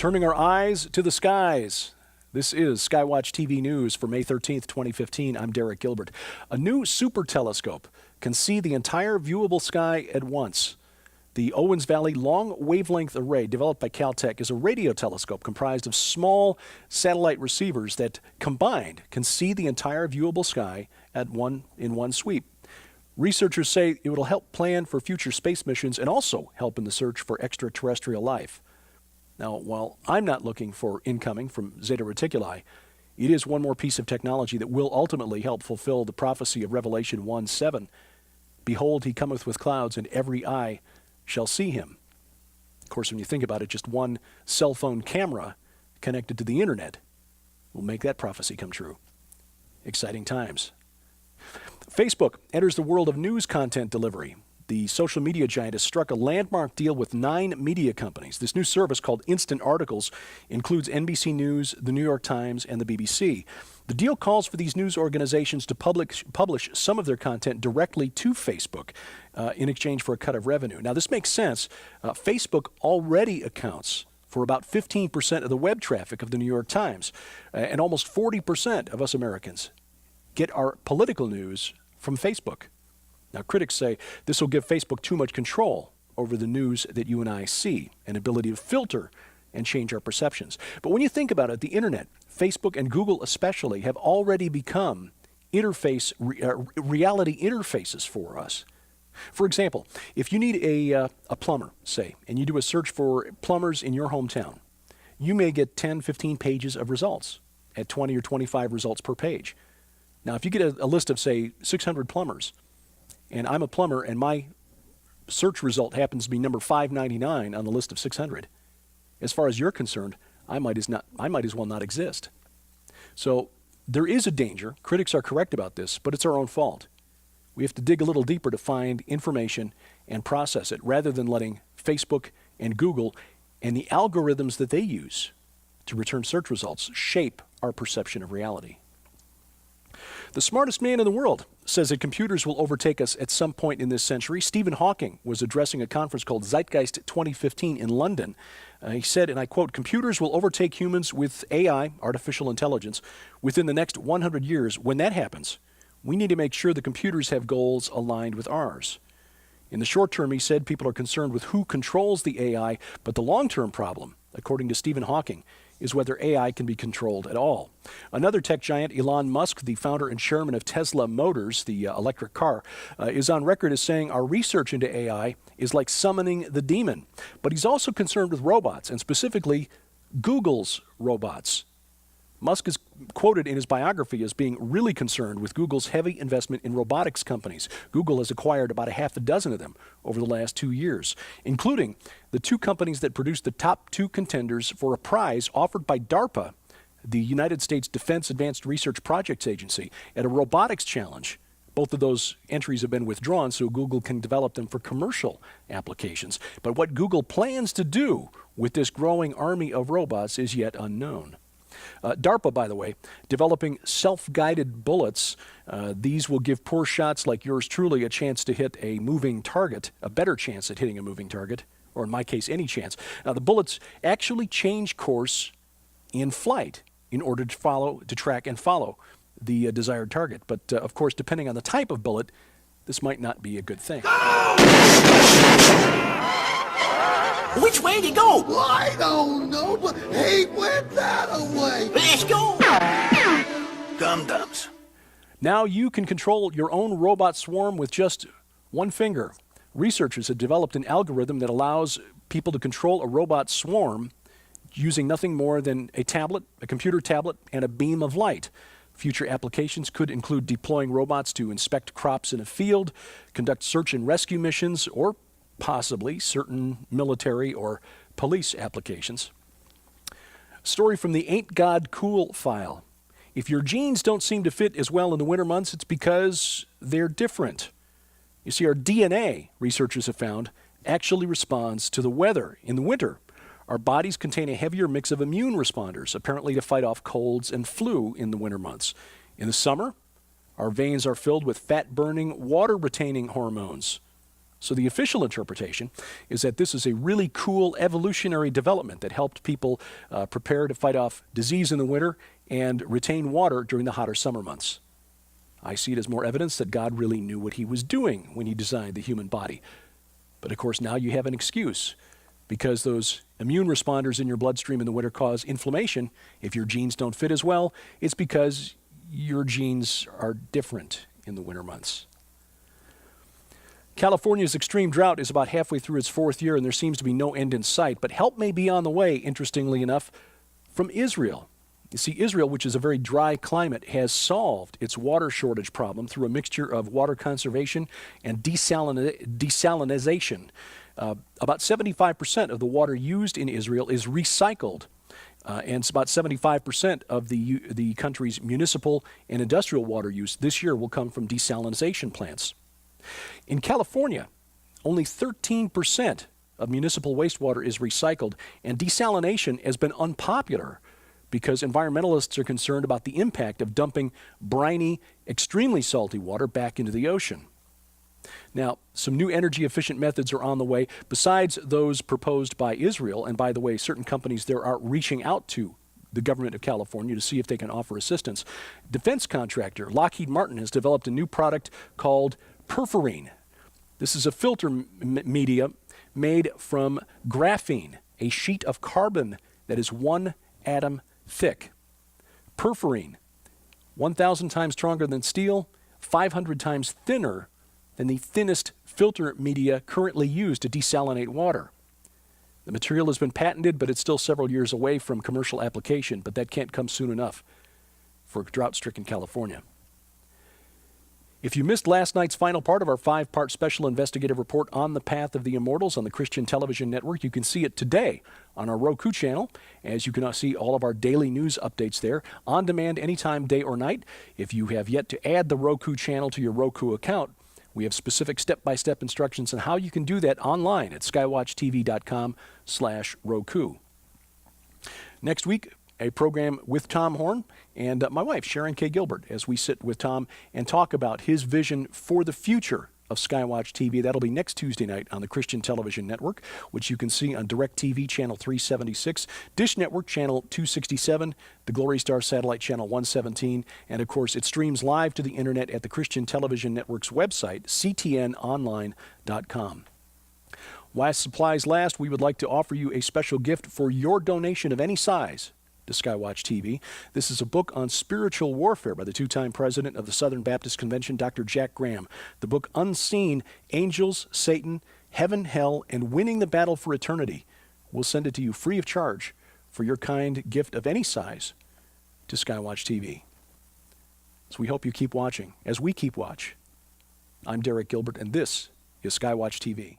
Turning our eyes to the skies. This is Skywatch TV News for May 13th, 2015. I'm Derek Gilbert. A new super telescope can see the entire viewable sky at once. The Owens Valley Long Wavelength Array, developed by Caltech, is a radio telescope comprised of small satellite receivers that, combined, can see the entire viewable sky in one sweep. Researchers say it will help plan for future space missions and also help in the search for extraterrestrial life. Now, while I'm not looking for incoming from Zeta Reticuli, it is one more piece of technology that will ultimately help fulfill the prophecy of Revelation 1:7. Behold, he cometh with clouds, and every eye shall see him. Of course, when you think about it, just one cell phone camera connected to the internet will make that prophecy come true. Exciting times. Facebook enters the world of news content delivery. The social media giant has struck a landmark deal with 9 media companies. This new service, called Instant Articles, includes NBC News, The New York Times, and the BBC. The deal calls for these news organizations to publish some of their content directly to Facebook in exchange for a cut of revenue. Now, this makes sense. Facebook already accounts for about 15% of the web traffic of The New York Times, and almost 40% of us Americans get our political news from Facebook. Now, critics say this will give Facebook too much control over the news that you and I see, an ability to filter and change our perceptions. But when you think about it, the internet, Facebook and Google especially, have already become reality interfaces for us. For example, if you need a plumber, say, and you do a search for plumbers in your hometown, you may get 10, 15 pages of results at 20 or 25 results per page. Now, if you get a list of, say, 600 plumbers, and I'm a plumber, and my search result happens to be number 599 on the list of 600. As far as you're concerned, I might as well not exist. So there is a danger. Critics are correct about this, but it's our own fault. We have to dig a little deeper to find information and process it, rather than letting Facebook and Google and the algorithms that they use to return search results shape our perception of reality. The smartest man in the world says that computers will overtake us at some point in this century. Stephen Hawking was addressing a conference called Zeitgeist 2015 in London. He said, and I quote, "Computers will overtake humans with AI, artificial intelligence, within the next 100 years. When that happens, we need to make sure the computers have goals aligned with ours." In the short term, he said, people are concerned with who controls the AI, but the long-term problem, according to Stephen Hawking, is whether AI can be controlled at all. Another tech giant, Elon Musk, the founder and chairman of Tesla Motors, the electric car, is on record as saying our research into AI is like summoning the demon. But he's also concerned with robots, and specifically Google's robots. Musk is quoted in his biography as being really concerned with Google's heavy investment in robotics companies. Google has acquired about a half a dozen of them over the last 2 years, including the 2 companies that produced the top 2 contenders for a prize offered by DARPA, the United States Defense Advanced Research Projects Agency, at a robotics challenge. Both of those entries have been withdrawn so Google can develop them for commercial applications. But what Google plans to do with this growing army of robots is yet unknown. DARPA, by the way, developing self-guided bullets. These will give poor shots like yours truly a chance to hit a moving target, a better chance at hitting a moving target, or in my case, any chance. Now, the bullets actually change course in flight in order to track and follow the desired target. But, of course, depending on the type of bullet, this might not be a good thing. Which way to go? I don't know, but he went that away. Let's go. Dum-dums. Now you can control your own robot swarm with just one finger. Researchers have developed an algorithm that allows people to control a robot swarm using nothing more than a tablet, a computer tablet, and a beam of light. Future applications could include deploying robots to inspect crops in a field, conduct search and rescue missions, or possibly certain military or police applications. Story from the Ain't God Cool file. If your jeans don't seem to fit as well in the winter months, it's because they're different. You see, our DNA, researchers have found, actually responds to the weather. In the winter, our bodies contain a heavier mix of immune responders, apparently to fight off colds and flu in the winter months. In the summer, our veins are filled with fat-burning, water-retaining hormones. So the official interpretation is that this is a really cool evolutionary development that helped people prepare to fight off disease in the winter and retain water during the hotter summer months. I see it as more evidence that God really knew what he was doing when he designed the human body. But of course, now you have an excuse, because those immune responders in your bloodstream in the winter cause inflammation. If your genes don't fit as well, it's because your genes are different in the winter months. California's extreme drought is about halfway through its fourth year, and there seems to be no end in sight. But help may be on the way, interestingly enough, from Israel. You see, Israel, which is a very dry climate, has solved its water shortage problem through a mixture of water conservation and desalinization. About 75% of the water used in Israel is recycled, and it's about 75% of the country's municipal and industrial water use this year will come from desalinization plants. In California, only 13% of municipal wastewater is recycled, and desalination has been unpopular because environmentalists are concerned about the impact of dumping briny, extremely salty water back into the ocean. Now, some new energy-efficient methods are on the way besides those proposed by Israel, and by the way, certain companies there are reaching out to the government of California to see if they can offer assistance. Defense contractor Lockheed Martin has developed a new product called Perforene. This is a filter media made from graphene, a sheet of carbon that is 1 atom thick. Perforene, 1,000 times stronger than steel, 500 times thinner than the thinnest filter media currently used to desalinate water. The material has been patented, but it's still several years away from commercial application, but that can't come soon enough for drought-stricken California. If you missed last night's final part of our 5-part special investigative report on the Path of the Immortals on the Christian Television Network, you can see it today on our Roku channel, as you can see all of our daily news updates there, on demand anytime, day or night. If you have yet to add the Roku channel to your Roku account, we have specific step-by-step instructions on how you can do that online at skywatchtv.com/Roku. Next week, a program with Tom Horn and my wife, Sharon K. Gilbert, as we sit with Tom and talk about his vision for the future of Skywatch TV. That'll be next Tuesday night on the Christian Television Network, which you can see on DirecTV Channel 376, Dish Network Channel 267, the Glory Star Satellite Channel 117, and of course it streams live to the internet at the Christian Television Network's website, ctnonline.com. While supplies last, we would like to offer you a special gift for your donation of any size to Skywatch TV. This is a book on spiritual warfare by the two-time president of the Southern Baptist Convention, Dr. Jack Graham. The book Unseen, Angels, Satan, Heaven, Hell, and Winning the Battle for Eternity. We'll send it to you free of charge for your kind gift of any size to Skywatch TV. So we hope you keep watching as we keep watch. I'm Derek Gilbert, and this is Skywatch TV.